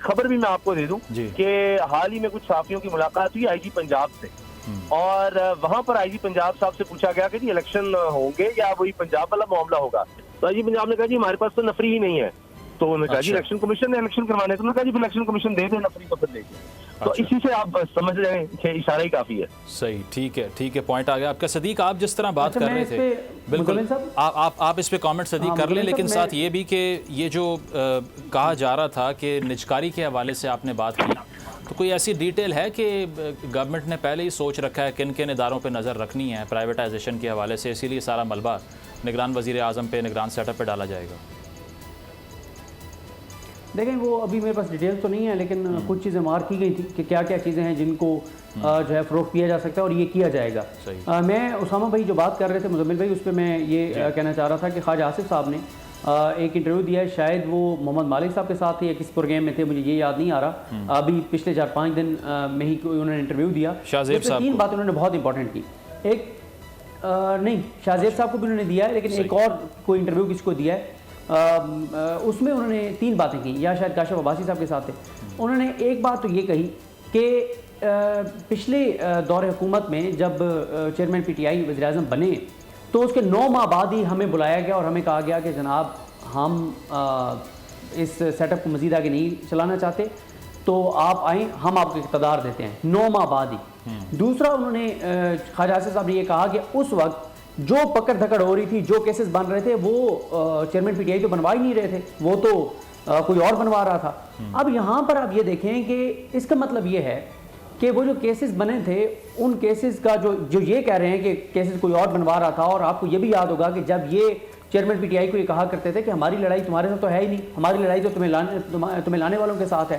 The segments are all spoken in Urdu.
خبر بھی میں آپ کو دے دوں کہ حال ہی میں کچھ صحافیوں کی ملاقات ہوئی آئی جی پنجاب سے، اور وہاں پر آئی جی پنجاب صاحب سے پوچھا گیا کہ جی الیکشن ہوں گے یا وہی پنجاب والا معاملہ ہوگا؟ تو آئی جی پنجاب نے کہا جی ہمارے پاس تو نفری ہی نہیں ہے. تو انہوں نے کہا جی الیکشن کمیشن نے الیکشن کروانے، تو انہوں نے کہا جی الیکشن کمیشن دے دیں، نفری تو پھر دے دیں. تو اسی سے آپ سمجھ جائیں کہ اشارہ ہی کافی ہے. صحیح، ٹھیک ہے، پوائنٹ آ گیا آپ کا. صدیق، آپ جس طرح بات کر رہے تھے، بالکل آپ اس پہ کامنٹ صدیق کر لیں، لیکن ساتھ یہ بھی کہ یہ جو کہا جا رہا تھا کہ نجکاری کے حوالے سے آپ نے بات کی، تو کوئی ایسی ڈیٹیل ہے کہ گورنمنٹ نے پہلے ہی سوچ رکھا ہے کن کن اداروں پہ نظر رکھنی ہے پرائیویٹائزیشن کے حوالے سے، اسی لیے سارا ملبہ نگران وزیر اعظم پہ، نگران سیٹ اپ پہ ڈالا جائے گا؟ دیکھیں، وہ ابھی میرے پاس ڈیٹیل تو نہیں ہے، لیکن کچھ چیزیں مارک کی گئی تھی کہ کیا کیا چیزیں ہیں جن کو جو ہے فروغ کیا جا سکتا ہے اور یہ کیا جائے گا. میں اسامہ بھائی جو بات کر رہے تھے، مزمل بھائی، اس پہ میں یہ کہنا چاہ رہا تھا کہ خواجہ آصف صاحب نے ایک انٹرویو دیا ہے، شاید وہ محمد مالک صاحب کے ساتھ تھے یا کس پروگرام میں تھے، مجھے یہ یاد نہیں آ رہا. ابھی پچھلے 4-5 دن میں ہی انہوں نے انٹرویو دیا. شاہ صاحب 3 باتیں انہوں نے بہت امپورٹنٹ کی. ایک نہیں، شاہ زیب صاحب کو بھی انہوں نے دیا ہے، لیکن ایک اور کوئی انٹرویو کس کو دیا ہے، اس میں انہوں نے 3 باتیں کی، یا شاید کاشف عباسی صاحب کے ساتھ تھے. انہوں نے ایک بات تو یہ کہی کہ پچھلے دور حکومت میں جب چیئرمین پی ٹی آئی وزیر اعظم بنے تو اس کے 9 ماہ بعد ہی ہمیں بلایا گیا اور ہمیں کہا گیا کہ جناب ہم اس سیٹ اپ کو مزید آگے نہیں چلانا چاہتے، تو آپ آئیں، ہم آپ کو اقتدار دیتے ہیں. 9 ماہ بعد ہی. دوسرا، انہوں نے خواجہ آصف صاحب نے یہ کہا کہ اس وقت جو پکڑ دھکڑ ہو رہی تھی، جو کیسز بن رہے تھے، وہ چیئرمین پی ٹی آئی تو بنوا ہی نہیں رہے تھے، وہ تو کوئی اور بنوا رہا تھا. اب یہاں پر آپ یہ دیکھیں کہ اس کا مطلب یہ ہے کہ وہ جو کیسز بنے تھے، ان کیسز کا جو یہ کہہ رہے ہیں کہ کیسز کوئی اور بنوا رہا تھا. اور آپ کو یہ بھی یاد ہوگا کہ جب یہ چیئرمین پی ٹی آئی کو یہ کہا کرتے تھے کہ ہماری لڑائی تمہارے ساتھ تو ہے ہی نہیں، ہماری لڑائی تو تمہیں لانے والوں کے ساتھ ہے.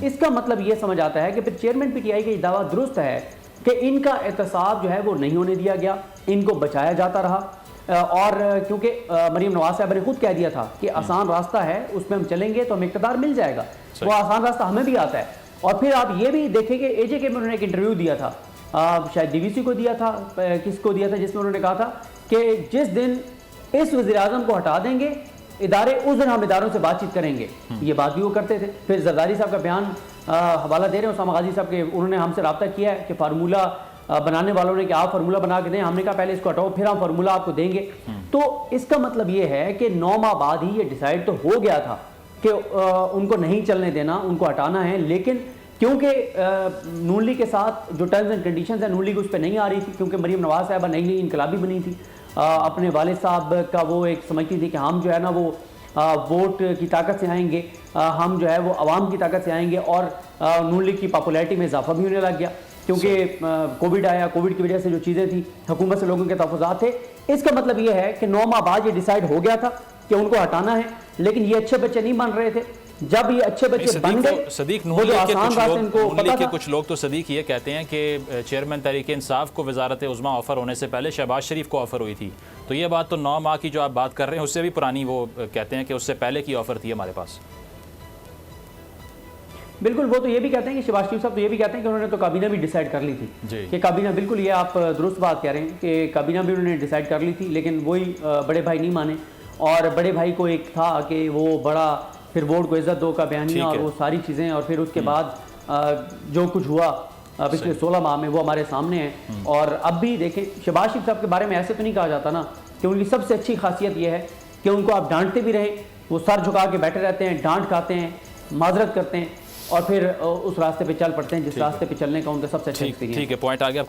اس کا مطلب یہ سمجھ آتا ہے کہ پھر چیئرمین پی ٹی آئی کا یہ دعویٰ درست ہے کہ ان کا احتساب جو ہے وہ نہیں ہونے دیا گیا، ان کو بچایا جاتا رہا. اور کیونکہ مریم نواز صاحبہ نے خود کہہ دیا تھا کہ آسان راستہ ہے، اس میں ہم چلیں گے تو ہمیں اقتدار مل جائے گا. وہ آسان راستہ ہمیں بھی آتا ہے. اور پھر آپ یہ بھی دیکھیں کہ اے جے کے میں انہوں نے ایک انٹرویو دیا تھا، شاید ڈی وی سی کو دیا تھا، کس کو دیا تھا، جس میں انہوں نے کہا تھا کہ جس دن اس وزیر اعظم کو ہٹا دیں گے ادارے، اس دن ہم اداروں سے بات چیت کریں گے. یہ بات بھی وہ کرتے تھے. پھر زرداری صاحب کا بیان حوالہ دے رہے ہیں اسامہ غازی صاحب کے، انہوں نے ہم سے رابطہ کیا ہے کہ فارمولہ بنانے والوں نے کہ آپ فارمولہ بنا کے دیں. ہم نے کہا پہلے اس کو ہٹاؤ، پھر ہم فارمولہ آپ کو دیں گے. تو اس کا مطلب یہ ہے کہ 9 ماہ بعد ہی یہ ڈیسائیڈ تو ہو گیا تھا کہ ان کو نہیں چلنے دینا، ان کو ہٹانا ہے. لیکن کیونکہ نون لیگ کے ساتھ جو ٹرمز اینڈ کنڈیشنز ہیں، نون لیگ اس پہ نہیں آ رہی تھی، کیونکہ مریم نواز صاحبہ نئی انقلابی بنی تھی. اپنے والد صاحب کا وہ ایک سمجھتی تھی کہ ہم جو ہے نا وہ ووٹ کی طاقت سے آئیں گے، ہم جو ہے وہ عوام کی طاقت سے آئیں گے. اور نون لیگ کی پاپولیرٹی میں اضافہ بھی ہونے لگ گیا کیونکہ کووڈ آیا، کووڈ کی وجہ سے جو چیزیں تھیں، حکومت سے لوگوں کے تحفظات تھے. اس کا مطلب یہ ہے کہ 9 ماہ بعد یہ ڈیسائیڈ ہو گیا تھا کہ ان کو ہٹانا ہے. لیکن یہ اچھے بچے نہیں بن رہے تھے. جب یہ اچھے بچے بن گئے، صدیق، نون لیگ کے کچھ لوگ تو صدیق یہ کہتے ہیں کہ چیئرمین تحریک انصاف کو وزارت عظمیٰ آفر ہونے سے پہلے شہباز شریف کو آفر ہوئی تھی. تو یہ بات تو 9 ماہ کی جو آپ بات کر رہے ہیں اس سے بھی پرانی، وہ کہتے ہیں کہ اس سے پہلے کی آفر تھی ہمارے پاس. بالکل، وہ تو یہ بھی کہتے ہیں کہ شہباز شریف صاحب تو یہ بھی کہتے ہیں کہ انہوں نے تو کابینہ بھی ڈیسائیڈ کر لی تھی کہ کابینہ، بالکل یہ آپ درست بات کہہ رہے ہیں کہ کابینہ بھی انہوں نے ڈیسائیڈ کر لی تھی. لیکن وہی بڑے بھائی نہیں مانے، اور بڑے بھائی کو ایک تھا کہ وہ بڑا پھر بورڈ کو عزت دو کا بیانیہ اور وہ ساری چیزیں، اور پھر اس کے بعد جو کچھ ہوا پچھلے 16 ماہ میں وہ ہمارے سامنے ہے. اور اب بھی دیکھیں، شہباز شریف صاحب کے بارے میں ایسے تو نہیں کہا جاتا نا کہ ان کی سب سے اچھی خاصیت یہ ہے کہ ان کو آپ ڈانٹتے بھی رہیں، وہ سر جھکا کے بیٹھے رہتے ہیں، ڈانٹ کھاتے ہیں، معذرت کرتے ہیں، اور پھر اس راستے پہ چل پڑتے ہیں جس راستے پہ چلنے کا ان کا سب سے اچھا ایکسپیرینس. ٹھیک ہے، پوائنٹ آ گیا.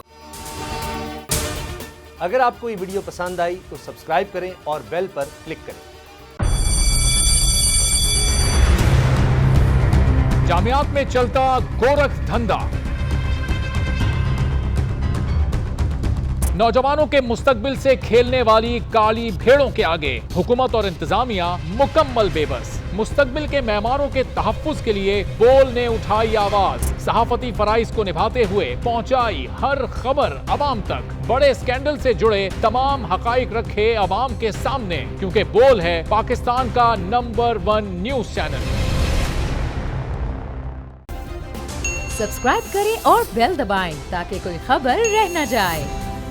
اگر آپ کو یہ ویڈیو پسند آئی تو سبسکرائب کریں اور بیل پر کلک کریں. جامعات میں چلتا گورکھ دھندا، نوجوانوں کے مستقبل سے کھیلنے والی کالی بھیڑوں کے آگے حکومت اور انتظامیہ مکمل بے بس. مستقبل کے معماروں کے تحفظ کے لیے بول نے اٹھائی آواز، صحافتی فرائض کو نبھاتے ہوئے پہنچائی ہر خبر عوام تک، بڑے اسکینڈل سے جڑے تمام حقائق رکھے عوام کے سامنے، کیونکہ بول ہے پاکستان کا نمبر 1 نیوز چینل. سبسکرائب کریں اور بیل دبائیں تاکہ کوئی خبر رہ نہ جائے.